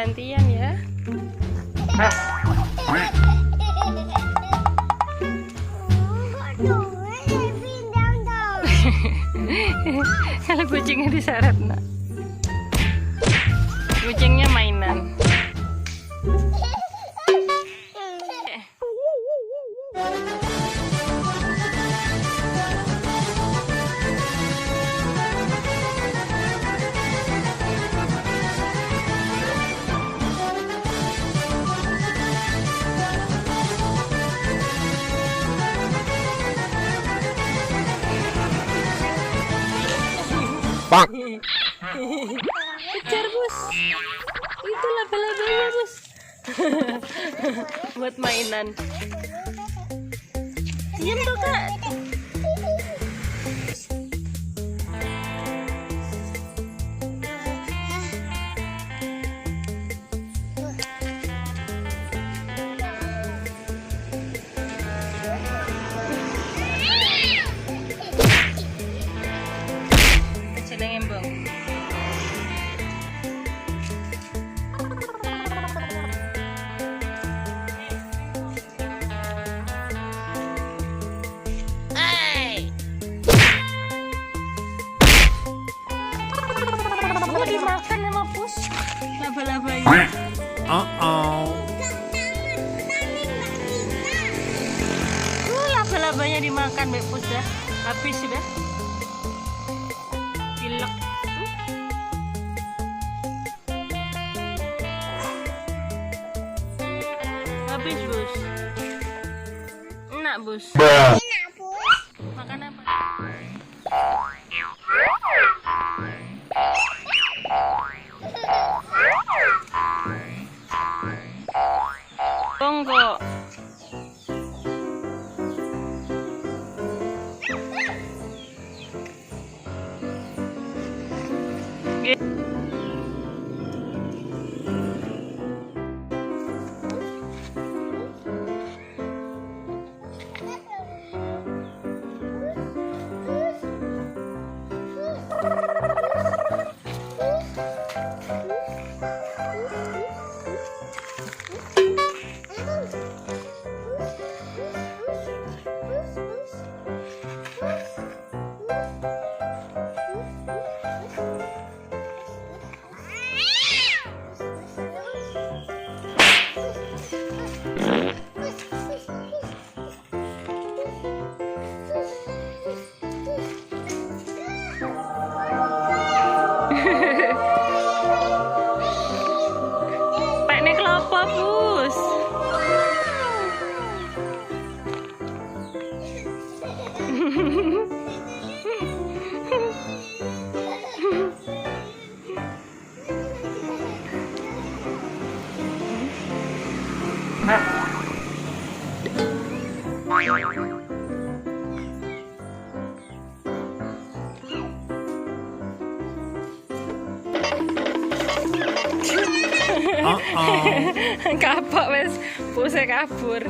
Gantian ya. Kalau kucingnya diseret nak. Kucingnya mainan. Bang. Kejar bos, itu laba-labanya bos. Buat mainan. Diam tuh kak. Kecil yang embong. Dimakan sama pus laba-labanya. Laba-labanya dimakan Mbak Pus dah. Habis sudah. Pilek tuh. Habis bos. Enak bos. Makan apa? Bongko. Nek kelapa bus. Kapok wes, puse kabur.